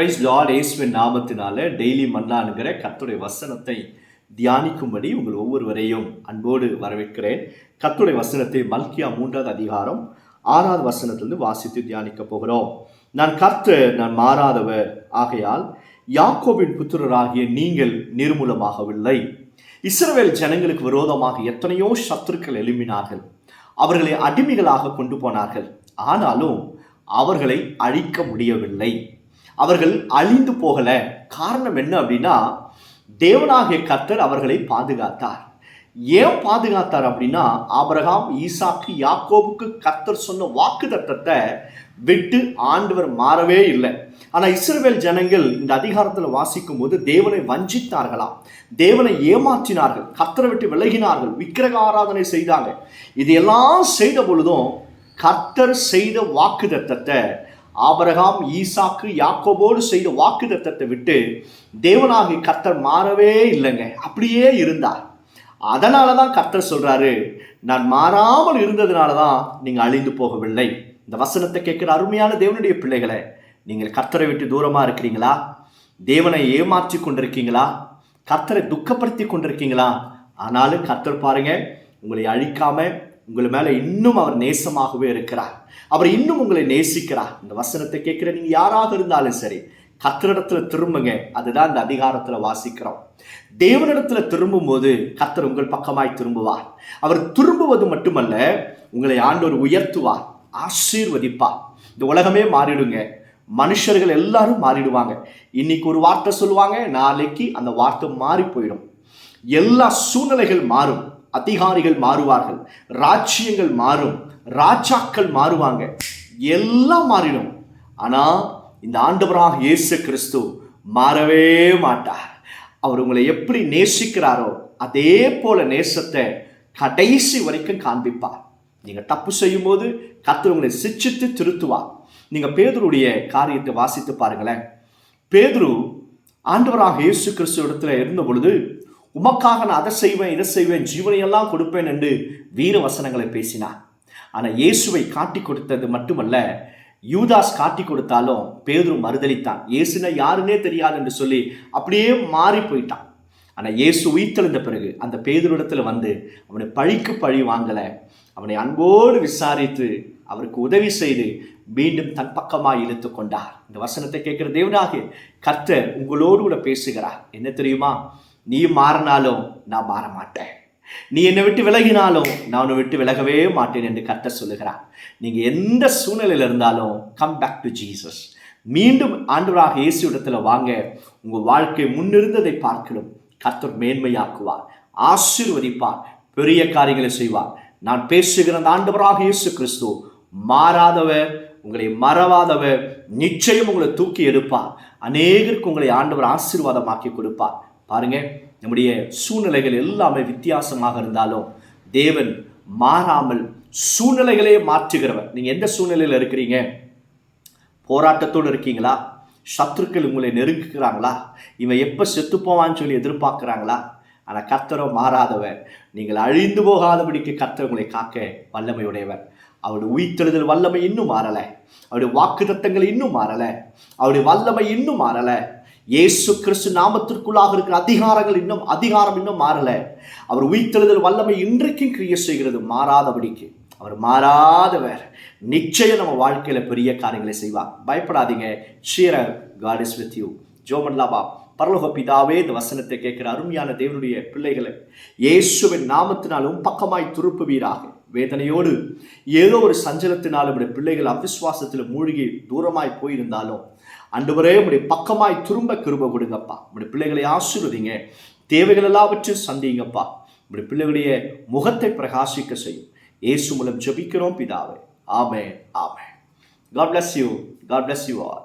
Price Lord இயேசுவின் நாமத்தினால daily மன்னான்கிற கர்த்தருடைய வசனத்தை தியானிக்கும்படி உங்கள் ஒவ்வொருவரையும் அன்போடு வரவேற்கிறேன். கர்த்தருடைய வசனத்தை மல்கியா 3வது அதிகாரம் 6வது வசனத்திலிருந்து வாசித்து தியானிக்க போகிறோம். நான் கர்த்தர், நான் மாறாதவர், ஆகையால் யாக்கோபின் புத்திரராகிய நீங்கள் நிர்மூலமாகவில்லை. இஸ்ரவேல் ஜனங்களுக்கு விரோதமாக எத்தனையோ சத்துருக்கள் எழும்பினார்கள், அவர்களை அடிமைகளாக கொண்டு போனார்கள். ஆனாலும் அவர்களை அழிக்க முடியவில்லை. அவர்கள் அழிந்து போகல. காரணம் என்ன அப்படின்னா, தேவனாகிய கர்த்தர் அவர்களை பாதுகாத்தார். ஏன் பாதுகாத்தார் அப்படின்னா, ஆபிரகாம், ஈசாக்கு, யாக்கோபுக்கு கர்த்தர் சொன்ன வாக்குத்தத்தத்தை விட்டு ஆண்டவர் மாறவே இல்லை. ஆனால் இஸ்ரவேல் ஜனங்கள் இந்த அதிகாரத்தில் வாசிக்கும் போது தேவனை வஞ்சித்தார்களாம், தேவனை ஏமாற்றினார்கள், கர்த்தரை விட்டு விலகினார்கள், விக்கிரக ஆராதனை செய்தாங்க. இதையெல்லாம் செய்த பொழுதும் கர்த்தர் செய்த வாக்குத்தத்தத்தை, ஆபிரகாம், ஈசாக்கு, யாக்கோபோடு செய்த வாக்குத்தத்தத்தை விட்டு தேவனாகிய கர்த்தர் மாறவே இல்லைங்க, அப்படியே இருந்தார். அதனால தான் கர்த்தர் சொல்றாரு, நான் மாறாமல் இருந்ததுனால தான் நீங்கள் அழிந்து போகவில்லை. இந்த வசனத்தை கேட்கிற அருமையான தேவனுடைய பிள்ளைகளை, நீங்கள் கர்த்தரை விட்டு தூரமாக இருக்கிறீங்களா? தேவனை ஏமாற்றி கொண்டிருக்கீங்களா? கர்த்தரை துக்கப்படுத்தி கொண்டிருக்கீங்களா? ஆனாலும் கர்த்தர் பாருங்க, உங்களை அழிக்காம உங்கள் மேலே இன்னும் அவர் நேசமாகவே இருக்கிறார். அவர் இன்னும் உங்களை நேசிக்கிறார். இந்த வசனத்தை கேட்கிற நீங்கள் யாராக இருந்தாலும் சரி, கர்த்தரிடத்துல திரும்புங்க. அதுதான் இந்த அதிகாரத்தில் வாசிக்கிறோம். தேவனிடத்துல திரும்பும் போது கர்த்தர் உங்கள் பக்கமாய் திரும்புவார். அவர் திரும்புவது மட்டுமல்ல, உங்களை ஆண்டவர் உயர்த்துவார், ஆசீர்வதிப்பார். இந்த உலகமே மாறிடுங்க, மனுஷர்கள் எல்லாரும் மாறிடுவாங்க. இன்னைக்கு ஒரு வார்த்தை சொல்லுவாங்க, நாளைக்கு அந்த வார்த்தை மாறி போயிடும். எல்லா சூழ்நிலைகள் மாறும், அதிகாரிகள் மாறுவார்கள், ராஜ்யங்கள் மாறும், ராஜாக்கள் மாறுவாங்க, எல்லாம் மாறிடும். ஆனால் இந்த ஆண்டவராக இயேசு கிறிஸ்து மாறவே மாட்டார். அவர் உங்களை எப்படி நேசிக்கிறாரோ அதே போல நேசத்தை கடைசி வரைக்கும் காண்பிப்பார். நீங்கள் தப்பு செய்யும் போது கர்த்தர் உங்களை சிட்சித்து திருத்துவார். நீங்கள் பேதுருடைய காரியத்தை வாசித்து பாருங்களேன். பேதுரு ஆண்டவராக இயேசு கிறிஸ்து இடத்துல இருந்த பொழுது, உமக்காக நான் அதை செய்வேன், இதை செய்வேன், ஜீவனையெல்லாம் கொடுப்பேன் என்று வீர வசனங்களை பேசினார். ஆனால் இயேசுவை காட்டி கொடுத்தது மட்டுமல்ல, யூதாஸ் காட்டி கொடுத்தாலும் பேதுரு மறுதலித்தான். இயேசுனா யாருன்னே தெரியாது என்று சொல்லி அப்படியே மாறி போயிட்டான். ஆனால் இயேசு உயிர்த்தெழுந்த பிறகு அந்த பேதுருவிடத்தில் வந்து அவனை பழிக்கு பழி வாங்கலை, அவனை அன்போடு விசாரித்து அவருக்கு உதவி செய்து மீண்டும் தன் பக்கமாக இழுத்து கொண்டார். இந்த வசனத்தை கேட்கிற தேவனாகிய கர்த்தர் உங்களோடு கூட பேசுகிறார். என்ன தெரியுமா? நீ மாறினாலும் நான் மாற மாட்டேன், நீ என்னை விட்டு விலகினாலும் நான் உன்னை விட்டு விலகவே மாட்டேன் என்று கர்த்தர் சொல்லுகிறார். நீங்கள் எந்த சூழ்நிலையில் இருந்தாலும் கம் பேக் டு ஜீசஸ். மீண்டும் ஆண்டவராக இயேசு இடத்துல வாங்க. உங்கள் வாழ்க்கை முன்னிருந்ததை பார்க்கணும். கர்த்தர் மேன்மையாக்குவார், ஆசீர்வதிப்பார், பெரிய காரியங்களை செய்வார். நான் பேசுகிற அந்த ஆண்டவராக இயேசு கிறிஸ்து மாறாதவர், உங்களை மறவாதவர், நிச்சயம் உங்களை தூக்கி எடுப்பார். அநேகருக்கு உங்களை ஆண்டவர் ஆசீர்வாதமாக்கி கொடுப்பார். பாருங்க, நம்முடைய சூழ்நிலைகள் எல்லாமே வித்தியாசமாக இருந்தாலும் தேவன் மாறாமல் சூழ்நிலைகளே மாற்றுகிறவர். நீங்கள் எந்த சூழ்நிலையில் இருக்கிறீங்க? போராட்டத்தோடு இருக்கீங்களா? சத்துருக்கள் உங்களை நெருங்குகிறாங்களா? இவன் எப்போ செத்து போவான்னு சொல்லி எதிர்பார்க்குறாங்களா? ஆனால் கர்த்தரோ மாறாதவர். நீங்கள் அழிந்து போகாதபடிக்கு கர்த்தர் உங்களை காக்க வல்லமையுடையவர். அவருடைய உயிர்த்தெழுதல் வல்லமை இன்னும் மாறலை, அவருடைய வாக்குத்தத்தங்கள் இன்னும் மாறலை, அவருடைய வல்லமை இன்னும் மாறலை. இயேசு கிறிஸ்து நாமத்திற்குள்ளாக இருக்கிற அதிகாரம் இன்னும் மாறலை. அவர் உயிர்த்தெழுதல் வல்லமை இன்றைக்கும் கிரியை செய்கிறது, மாறாதபடிக்கு. அவர் மாறாதவர். நிச்சயம் நம்ம வாழ்க்கையில பெரிய காரியங்களை செய்வார். பயப்படாதீங்க. ஷீரர், காட் இஸ் வித் யூ. ஜோமன்லாபா. பரலோக பிதாவே, இந்த வசனத்தை கேட்கிற அருமையான தேவனுடைய பிள்ளைகளை இயேசுவின் நாமத்தினாலும் பக்கமாய் திருப்புவீராக. வேதனையோடு ஏதோ ஒரு சஞ்சலத்தினாலும் உடைய பிள்ளைகள் அவிசுவாசத்தில் மூழ்கி தூரமாய் போயிருந்தாலும் ஆண்டவரே, உடைய பக்கமாய் திரும்ப கிருபை கொடுங்கப்பா. உடைய பிள்ளைகளை ஆசீர்வதிங்க, தேவைகள் எல்லாவற்றையும் சந்திங்கப்பா. உடைய பிள்ளைகளுடைய முகத்தை பிரகாசிக்க செய்யும். இயேசு மூலம் ஜெபிக்கிறோம் பிதாவே. ஆமென், ஆமென். God bless you. God bless you all.